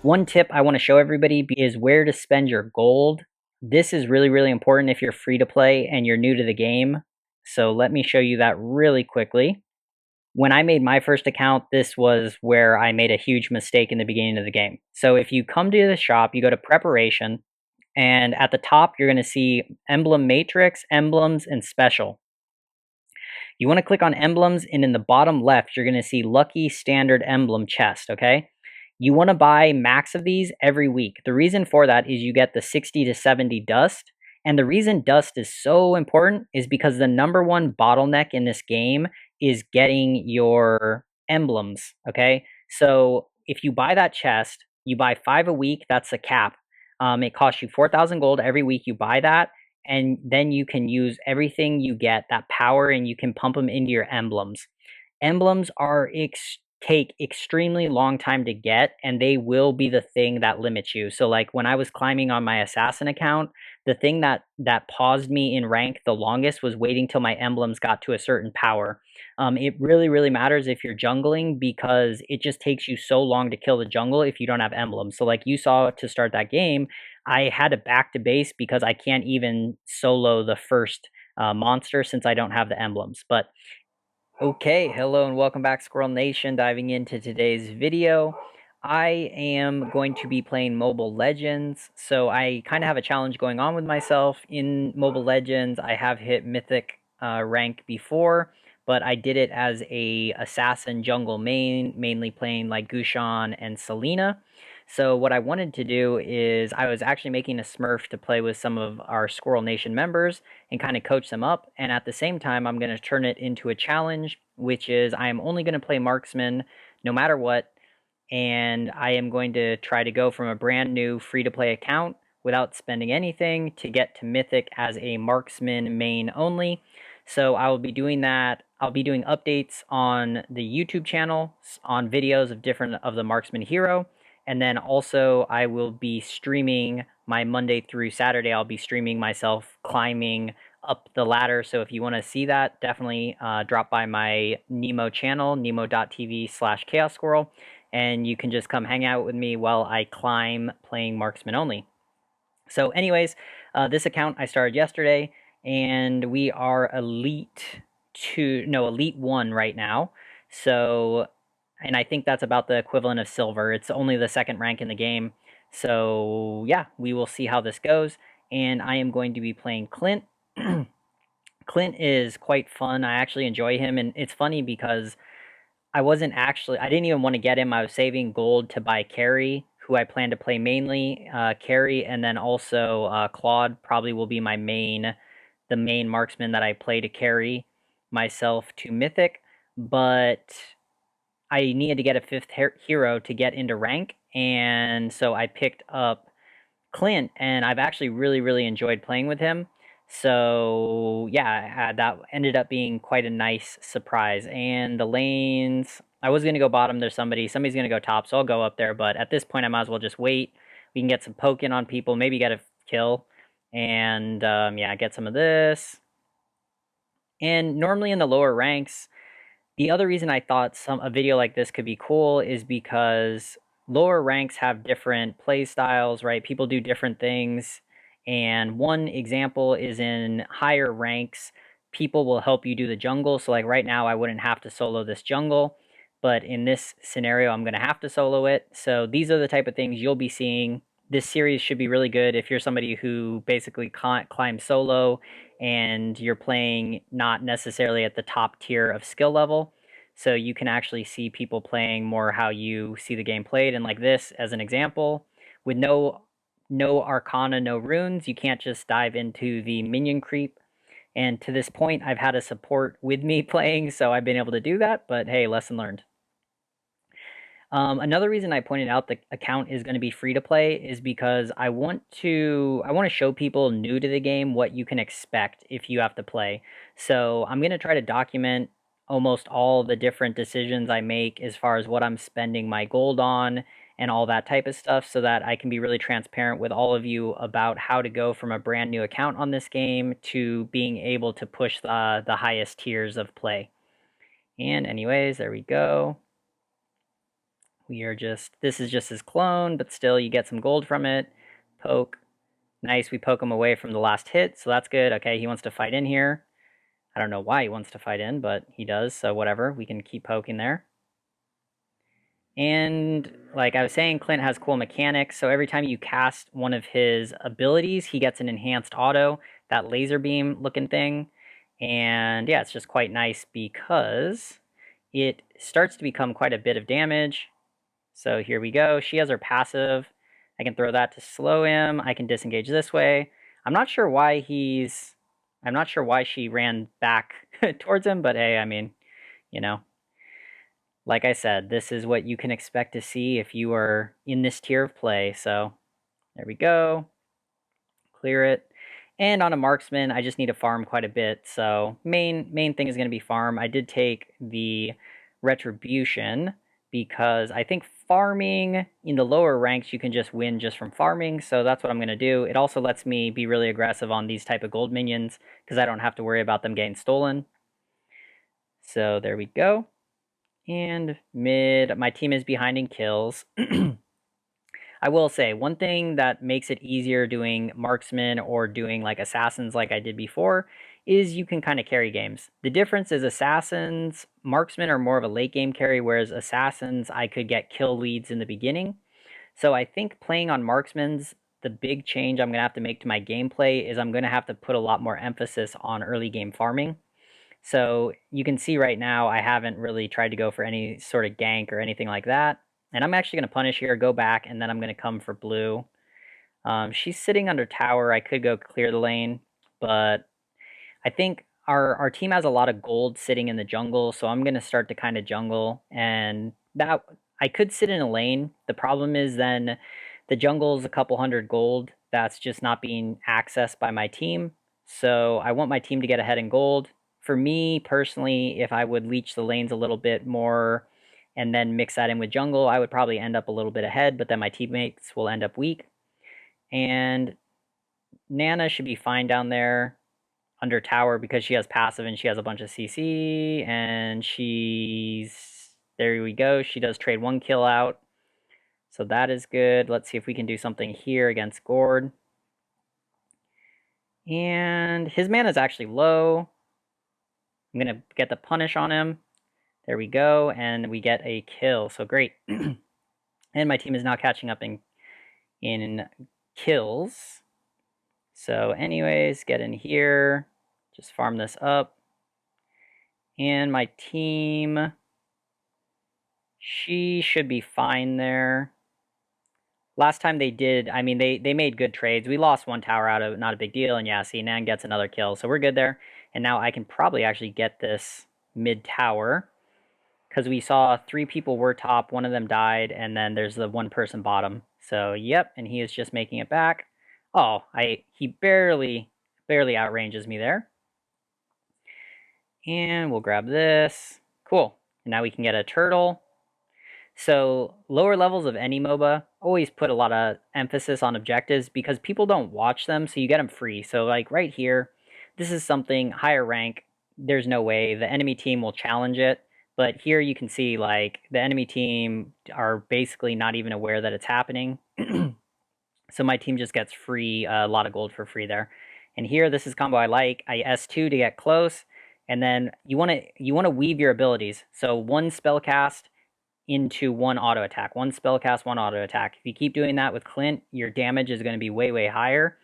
One tip I want to show everybody is where to spend your gold. This is really, really important if you're free to play and you're new to the game. So let me show you that really quickly. When I made my first account, this was where I made a huge mistake in the beginning of the game. So if you come to the shop, you go to preparation, and at the top, you're going to see emblem matrix, emblems, and special. You want to click on emblems, and in the bottom left, you're going to see lucky standard emblem chest, okay? You want to buy max of these every week. The reason for that is you get the 60 to 70 dust. And the reason dust is so important is because the number one bottleneck in this game is getting your emblems, okay? So if you buy that chest, you buy 5 a week, that's the cap. It costs you 4,000 gold every week you buy that, and then you can use everything you get, that power, and you can pump them into your emblems. Emblems are take extremely long time to get, and they will be the thing that limits you. So like when I was climbing on my assassin account, the thing that paused me in rank the longest was waiting till my emblems got to a certain power. It really, really matters if you're jungling, because it just takes you so long to kill the jungle if you don't have emblems. So like you saw to start that game, I had to back to base because I can't even solo the first monster since I don't have the emblems. But okay, hello and welcome back, Squirrel Nation. Diving into today's video, I am going to be playing Mobile Legends. So I kind of have a challenge going on with myself in Mobile Legends. I have hit mythic rank before, but I did it as a assassin jungle main, mainly playing like Gushan and Selena. So what I wanted to do is I was actually making a Smurf to play with some of our Squirrel Nation members and kind of coach them up. And at the same time, I'm going to turn it into a challenge, which is I am only going to play Marksman no matter what. And I am going to try to go from a brand new free to play account without spending anything to get to Mythic as a Marksman main only. So I will be doing that. I'll be doing updates on the YouTube channel on videos of different of the Marksman hero. And then also I will be streaming my Monday through Saturday. I'll be streaming myself climbing up the ladder. So if you want to see that, definitely drop by my Nemo channel, nemo.tv/Chaos Squirrel, and you can just come hang out with me while I climb playing Marksman Only. So anyways, this account I started yesterday, and we are Elite 1 right now. So, and I think that's about the equivalent of silver. It's only the second rank in the game. So yeah, we will see how this goes. And I am going to be playing Clint. Clint is quite fun. I actually enjoy him, and it's funny because I didn't even want to get him. I was saving gold to buy Carry, who I plan to play mainly. Carry, and then also Claude probably will be the main marksman that I play to carry myself to Mythic. But I needed to get a fifth hero to get into rank, and so I picked up Clint, and I've actually really, really enjoyed playing with him. So yeah, that ended up being quite a nice surprise. And the lanes, I was gonna go bottom. Somebody's gonna go top, so I'll go up there. But at this point, I might as well just wait. We can get some poking on people, maybe get a kill, and yeah, get some of this. And normally in the lower ranks, the other reason I thought a video like this could be cool is because lower ranks have different play styles, right? People do different things. And one example is in higher ranks, people will help you do the jungle. So like right now, I wouldn't have to solo this jungle, but in this scenario, I'm going to have to solo it. So these are the type of things you'll be seeing. This series should be really good if you're somebody who basically can't climb solo and you're playing not necessarily at the top tier of skill level. So you can actually see people playing more how you see the game played. And like this, as an example, with no arcana, no runes, you can't just dive into the minion creep. And to this point, I've had a support with me playing, so I've been able to do that. But hey, lesson learned. Another reason I pointed out the account is going to be free to play is because I want to show people new to the game what you can expect if you have to play. So I'm going to try to document almost all the different decisions I make as far as what I'm spending my gold on and all that type of stuff, so that I can be really transparent with all of you about how to go from a brand new account on this game to being able to push the highest tiers of play. And anyways, there we go. This is just his clone, but still you get some gold from it. Poke. Nice, we poke him away from the last hit, so that's good. Okay, he wants to fight in here. I don't know why he wants to fight in, but he does, so whatever. We can keep poking there. And like I was saying, Clint has cool mechanics, so every time you cast one of his abilities, he gets an enhanced auto, that laser beam looking thing. And yeah, it's just quite nice because it starts to become quite a bit of damage. So here we go. She has her passive. I can throw that to slow him. I can disengage this way. I'm not sure why she ran back towards him, but hey, I mean, you know, like I said, this is what you can expect to see if you are in this tier of play. So there we go. Clear it. And on a marksman, I just need to farm quite a bit. So main thing is going to be farm. I did take the retribution because I think farming in the lower ranks, you can just win just from farming. So that's what I'm going to do. It also lets me be really aggressive on these type of gold minions because I don't have to worry about them getting stolen. So there we go. And mid, my team is behind in kills. I will say, one thing that makes it easier doing marksman or doing like assassins like I did before is you can kind of carry games. The difference is assassins, marksmen are more of a late game carry, whereas assassins, I could get kill leads in the beginning. So I think playing on marksmen's, the big change I'm going to have to make to my gameplay is I'm going to have to put a lot more emphasis on early game farming. So you can see right now I haven't really tried to go for any sort of gank or anything like that. And I'm actually going to punish here, go back, and then I'm going to come for blue. She's sitting under tower. I could go clear the lane, but I think our team has a lot of gold sitting in the jungle, so I'm going to start to kind of jungle. And that I could sit in a lane. The problem is then the jungle's a couple hundred gold. That's just not being accessed by my team. So I want my team to get ahead in gold. For me personally, if I would leech the lanes a little bit more and then mix that in with jungle, I would probably end up a little bit ahead, but then my teammates will end up weak. And Nana should be fine down there under tower because she has passive and she has a bunch of CC, and there we go. She does trade one kill out. So that is good. Let's see if we can do something here against Gord. And his mana is actually low. I'm going to get the punish on him. There we go, and we get a kill. So great. And my team is now catching up in kills. So anyways, get in here. Just farm this up. And my team, she should be fine there. Last time they did, I mean, they made good trades. We lost one tower out of it, not a big deal. And yeah, see, Nan gets another kill. So we're good there. And now I can probably actually get this mid tower because we saw 3 people were top, one of them died, and then there's the one person bottom. So yep, and he is just making it back. Oh, he barely outranges me there. And we'll grab this. Cool. And now we can get a turtle. So lower levels of any MOBA always put a lot of emphasis on objectives because people don't watch them, so you get them free. So like right here, this is something higher rank. There's no way the enemy team will challenge it. But here you can see like the enemy team are basically not even aware that it's happening. So my team just gets free, a lot of gold for free there. And here, this is combo I like. I S2 to get close, and then you want to weave your abilities. So one spell cast into one auto attack, one spell cast, one auto attack. If you keep doing that with Clint, your damage is going to be way higher.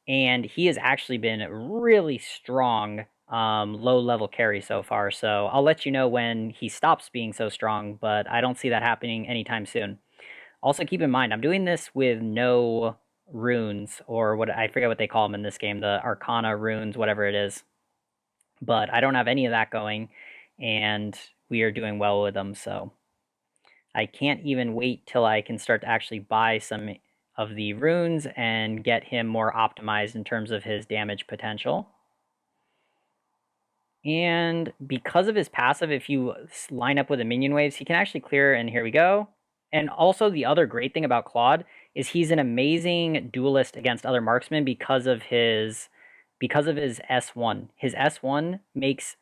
And he has actually been really strong low level carry so far. So I'll let you know when he stops being so strong, but I don't see that happening anytime soon. Also, keep in mind, I'm doing this with no runes, or what I forget what they call them in this game, the Arcana runes, whatever it is. But I don't have any of that going, and we are doing well with them, so I can't even wait till I can start to actually buy some of the runes and get him more optimized in terms of his damage potential. And because of his passive, if you line up with the minion waves, he can actually clear, and here we go. And also the other great thing about Claude is he's an amazing duelist against other marksmen because of his S1. His S1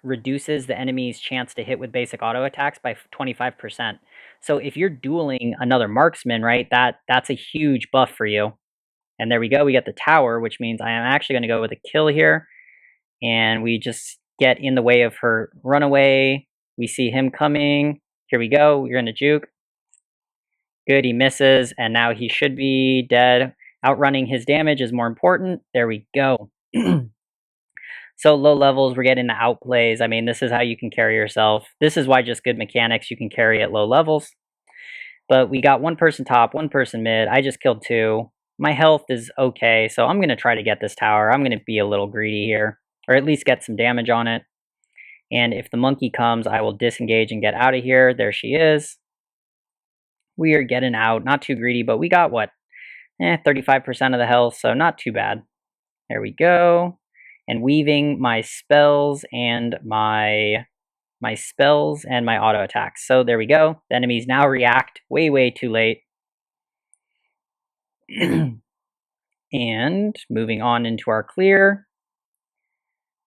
reduces the enemy's chance to hit with basic auto attacks by 25%. So if you're dueling another marksman, right, that's a huge buff for you. And there we go, we got the tower, which means I am actually gonna go with a kill here. And we just get in the way of her runaway. We see him coming. Here we go, we're gonna juke. Good, he misses, and now he should be dead. Outrunning his damage is more important. There we go. So low levels, we're getting the outplays. I mean, this is how you can carry yourself. This is why just good mechanics you can carry at low levels. But we got one person top, one person mid. I just killed two. My health is okay, so I'm going to try to get this tower. I'm going to be a little greedy here, or at least get some damage on it. And if the monkey comes, I will disengage and get out of here. There she is. We are getting out. Not too greedy, but we got what? 35% of the health, so not too bad. There we go. And weaving my spells and my auto attacks. So there we go. The enemies now react way too late. And moving on into our clear.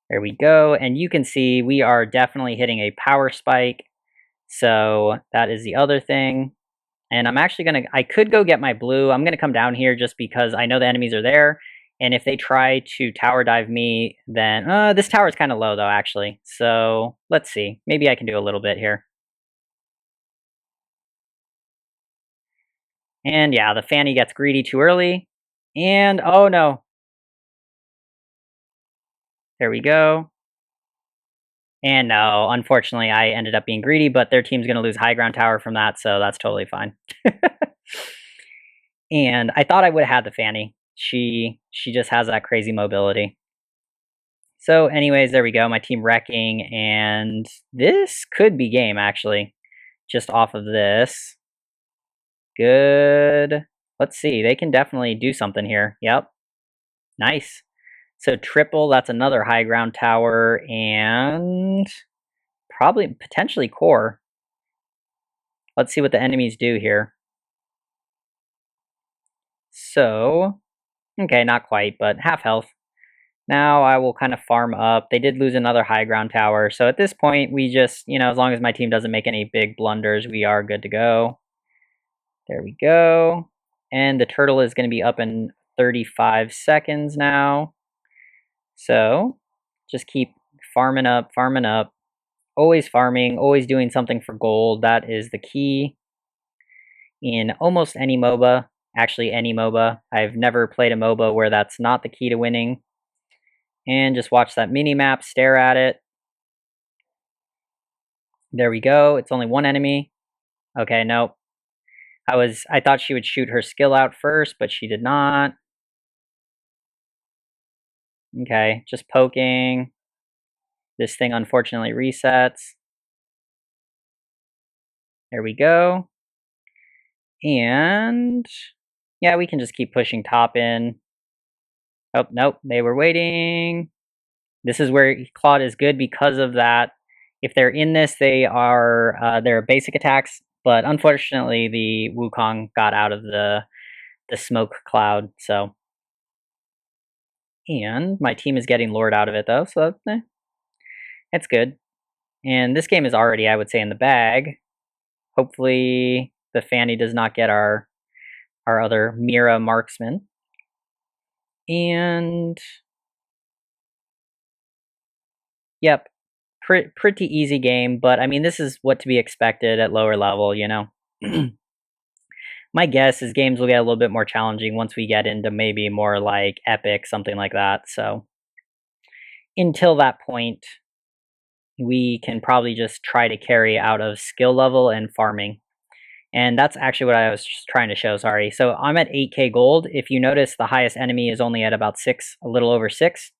There we go. And you can see we are definitely hitting a power spike. So that is the other thing. And I'm actually going to, I could go get my blue. I'm going to come down here just because I know the enemies are there. And if they try to tower dive me, then this tower is kind of low though, actually. So let's see. Maybe I can do a little bit here. And yeah, the Fanny gets greedy too early. And oh no. There we go. And no, unfortunately, I ended up being greedy, but their team's going to lose high ground tower from that, so that's totally fine. And I thought I would have had the Fanny. She just has that crazy mobility. So anyways, there we go, my team wrecking, and this could be game, actually, just off of this. Good. Let's see, they can definitely do something here. Yep. Nice. So triple, that's another high ground tower, and probably potentially core. Let's see what the enemies do here. So, okay, not quite, but half health. Now I will kind of farm up. They did lose another high ground tower. So at this point, we just, as long as my team doesn't make any big blunders, we are good to go. There we go. And the turtle is going to be up in 35 seconds now. So just keep farming up. Always farming, always doing something for gold. That is the key in almost any MOBA. Actually, any MOBA. I've never played a MOBA where that's not the key to winning. And just watch that mini-map, stare at it. There we go. It's only one enemy. Okay, nope. I thought she would shoot her skill out first, but she did not. Okay, just poking. This thing unfortunately resets. There we go. And yeah, we can just keep pushing top in. Oh, nope, they were waiting. This is where Claude is good because of that. If they're in this, they're basic attacks, but unfortunately the Wukong got out of the smoke cloud, so. And my team is getting lured out of it though, so it's good. And this game is already, I would say, in the bag. Hopefully the Fanny does not get our other Mira marksman. And yep, pretty easy game, but I mean, this is what to be expected at lower level, My guess is games will get a little bit more challenging once we get into maybe more like Epic, something like that. So until that point, we can probably just try to carry out of skill level and farming. And that's actually what I was just trying to show, sorry. So I'm at 8k gold. If you notice, the highest enemy is only at about 6, a little over 6.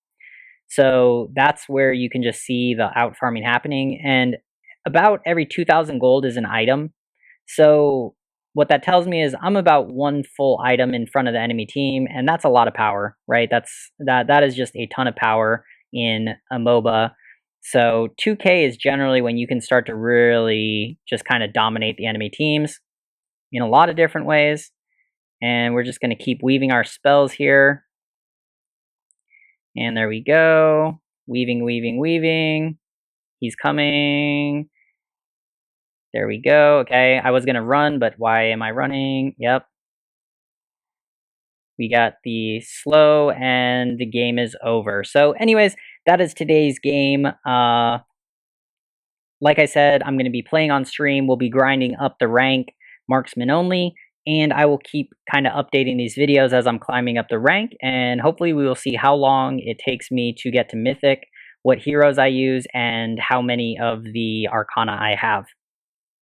So that's where you can just see the out farming happening. And about every 2,000 gold is an item. So what that tells me is I'm about one full item in front of the enemy team, and that's a lot of power, right? That is just a ton of power in a MOBA. So 2k is generally when you can start to really just kind of dominate the enemy teams in a lot of different ways. And we're just going to keep weaving our spells here. And there we go. Weaving. He's coming. There we go. Okay, I was gonna run, but why am I running? Yep. We got the slow and the game is over. So anyways, that is today's game. Like I said, I'm going to be playing on stream. We'll be grinding up the rank, marksman only, and I will keep kind of updating these videos as I'm climbing up the rank, and hopefully we will see how long it takes me to get to mythic, what heroes I use, and how many of the arcana I have.